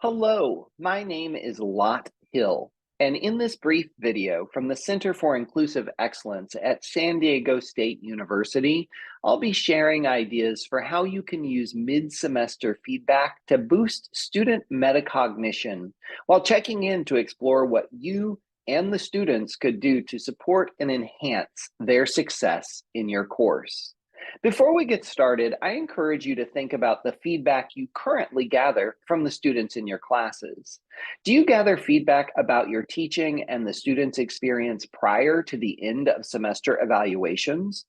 Hello, my name is Lot Hill, and in this brief video from the Center for Inclusive Excellence at San Diego State University, I'll be sharing ideas for how you can use mid-semester feedback to boost student metacognition while checking in to explore what you and the students could do to support and enhance their success in your course. Before we get started, I encourage you to think about the feedback you currently gather from the students in your classes. Do you gather feedback about your teaching and the students' experience prior to the end of semester evaluations?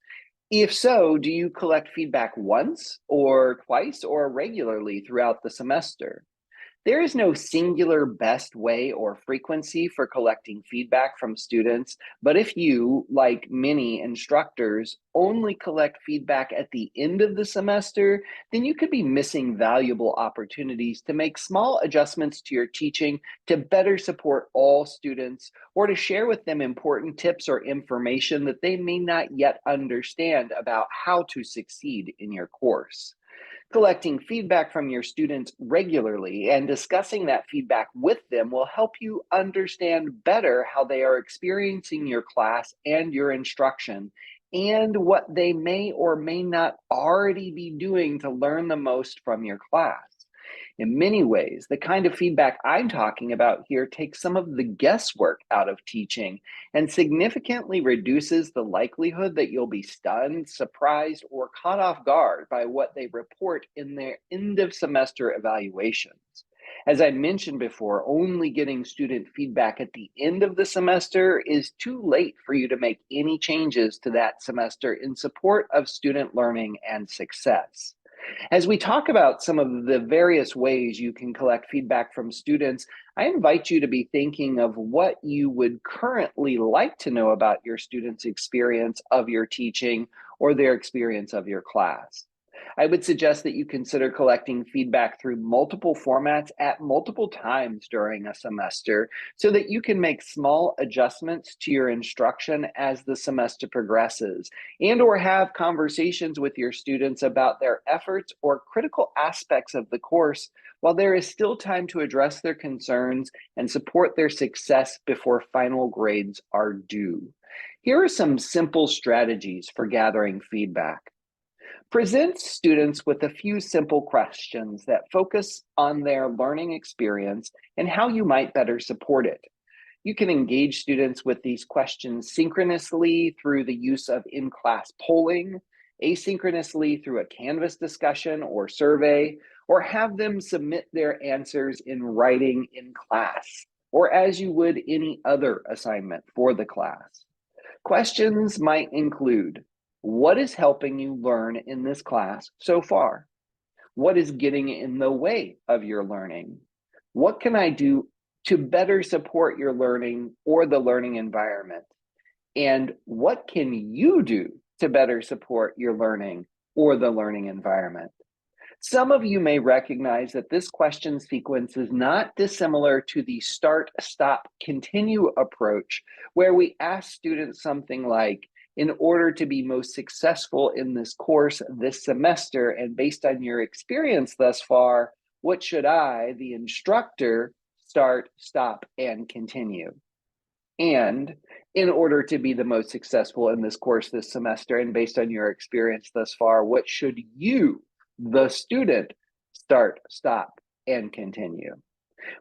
If so, do you collect feedback once or twice or regularly throughout the semester? There is no singular best way or frequency for collecting feedback from students, but if you, like many instructors, only collect feedback at the end of the semester, then you could be missing valuable opportunities to make small adjustments to your teaching to better support all students or to share with them important tips or information that they may not yet understand about how to succeed in your course. Collecting feedback from your students regularly and discussing that feedback with them will help you understand better how they are experiencing your class and your instruction, and what they may or may not already be doing to learn the most from your class. In many ways, the kind of feedback I'm talking about here takes some of the guesswork out of teaching and significantly reduces the likelihood that you'll be stunned, surprised, or caught off guard by what they report in their end of semester evaluations. As I mentioned before, only getting student feedback at the end of the semester is too late for you to make any changes to that semester in support of student learning and success. As we talk about some of the various ways you can collect feedback from students, I invite you to be thinking of what you would currently like to know about your students' experience of your teaching or their experience of your class. I would suggest that you consider collecting feedback through multiple formats at multiple times during a semester so that you can make small adjustments to your instruction as the semester progresses, and or have conversations with your students about their efforts or critical aspects of the course while there is still time to address their concerns and support their success before final grades are due. Here are some simple strategies for gathering feedback. Present students with a few simple questions that focus on their learning experience and how you might better support it. You can engage students with these questions synchronously through the use of in-class polling, asynchronously through a Canvas discussion or survey, or have them submit their answers in writing in class, or as you would any other assignment for the class. Questions might include: what is helping you learn in this class so far? What is getting in the way of your learning? What can I do to better support your learning or the learning environment? And what can you do to better support your learning or the learning environment? Some of you may recognize that this question sequence is not dissimilar to the start, stop, continue approach, where we ask students something like, in order to be most successful in this course this semester, and based on your experience thus far, what should I, the instructor, start, stop, and continue? And in order to be the most successful in this course this semester, and based on your experience thus far, what should you, the student, start, stop, and continue?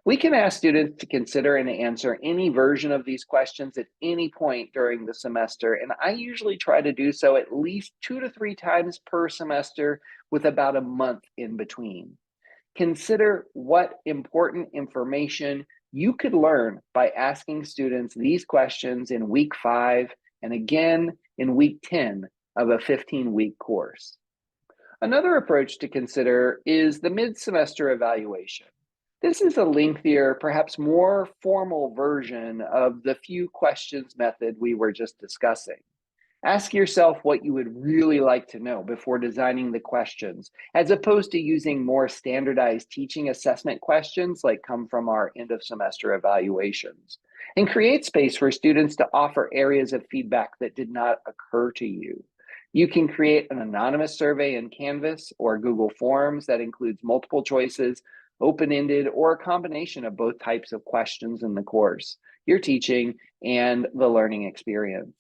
We can ask students to consider and answer any version of these questions at any point during the semester, and I usually try to do so at least 2 to 3 times per semester with about a month in between. Consider what important information you could learn by asking students these questions in week 5 and again in week 10 of a 15-week course. Another approach to consider is the mid-semester evaluation. This is a lengthier, perhaps more formal version of the few questions method we were just discussing. Ask yourself what you would really like to know before designing the questions, as opposed to using more standardized teaching assessment questions like come from our end of semester evaluations. And create space for students to offer areas of feedback that did not occur to you. You can create an anonymous survey in Canvas or Google Forms that includes multiple choices, open-ended, or a combination of both types of questions in the course you're teaching and the learning experience.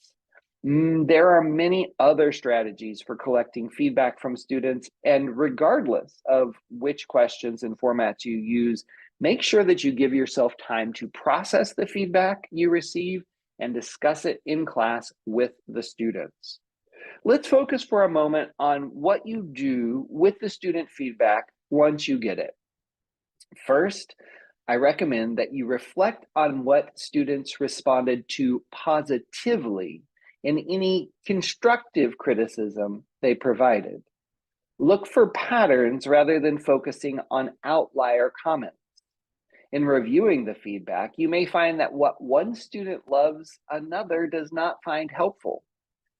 There are many other strategies for collecting feedback from students, and regardless of which questions and formats you use, make sure that you give yourself time to process the feedback you receive and discuss it in class with the students. Let's focus for a moment on what you do with the student feedback once you get it. First, I recommend that you reflect on what students responded to positively in any constructive criticism they provided. Look for patterns rather than focusing on outlier comments. In reviewing the feedback, you may find that what one student loves, another does not find helpful.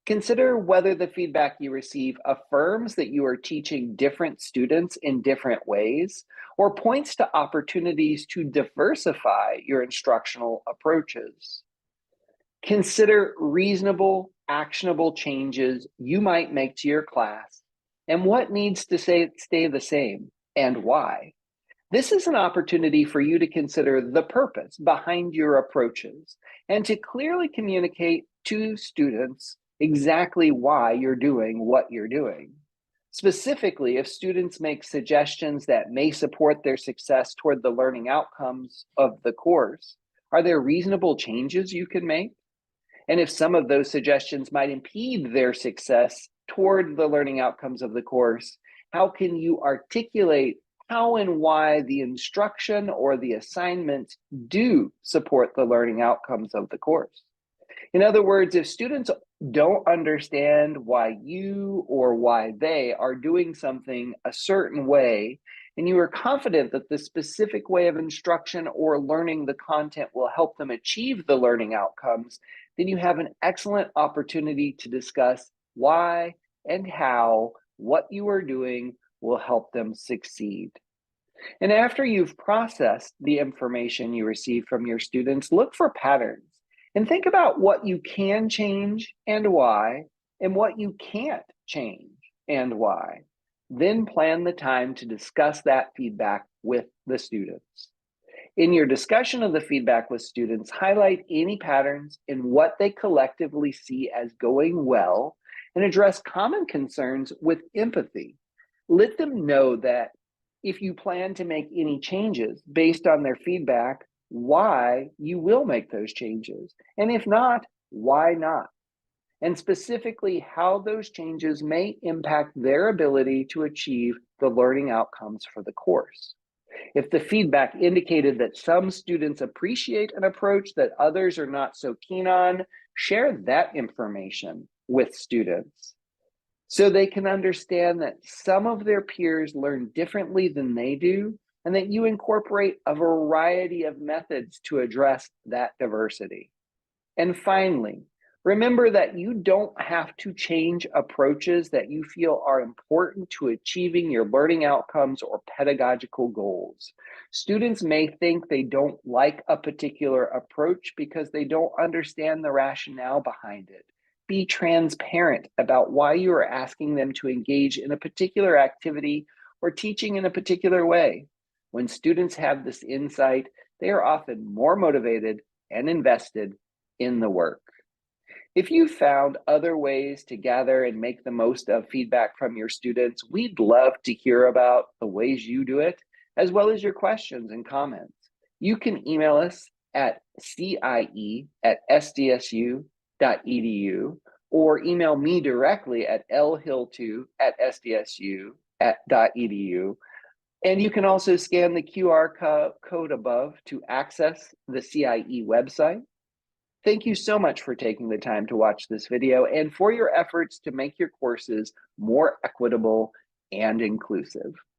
Consider whether the feedback you receive affirms that you are teaching different students in different ways or points to opportunities to diversify your instructional approaches. Consider reasonable, actionable changes you might make to your class and what needs to stay the same and why. This is an opportunity for you to consider the purpose behind your approaches and to clearly communicate to students exactly why you're doing what you're doing. Specifically, if students make suggestions that may support their success toward the learning outcomes of the course, are there reasonable changes you can make? And if some of those suggestions might impede their success toward the learning outcomes of the course, how can you articulate how and why the instruction or the assignments do support the learning outcomes of the course? In other words, if students don't understand why you or why they are doing something a certain way, and you are confident that the specific way of instruction or learning the content will help them achieve the learning outcomes, then you have an excellent opportunity to discuss why and how what you are doing will help them succeed. And after you've processed the information you receive from your students, look for patterns and think about what you can change and why, and what you can't change and why. Then plan the time to discuss that feedback with the students. In your discussion of the feedback with students, highlight any patterns in what they collectively see as going well and address common concerns with empathy. Let them know that if you plan to make any changes based on their feedback, why you will make those changes. And if not, why not? And specifically, how those changes may impact their ability to achieve the learning outcomes for the course. If the feedback indicated that some students appreciate an approach that others are not so keen on, share that information with students so they can understand that some of their peers learn differently than they do, and that you incorporate a variety of methods to address that diversity. And finally, remember that you don't have to change approaches that you feel are important to achieving your learning outcomes or pedagogical goals. Students may think they don't like a particular approach because they don't understand the rationale behind it. Be transparent about why you are asking them to engage in a particular activity or teaching in a particular way. When students have this insight, they are often more motivated and invested in the work. If you found other ways to gather and make the most of feedback from your students, we'd love to hear about the ways you do it, as well as your questions and comments. You can email us at cie@sdsu.edu or email me directly at lhill2@sdsu.edu. And you can also scan the QR code above to access the CIE website. Thank you so much for taking the time to watch this video and for your efforts to make your courses more equitable and inclusive.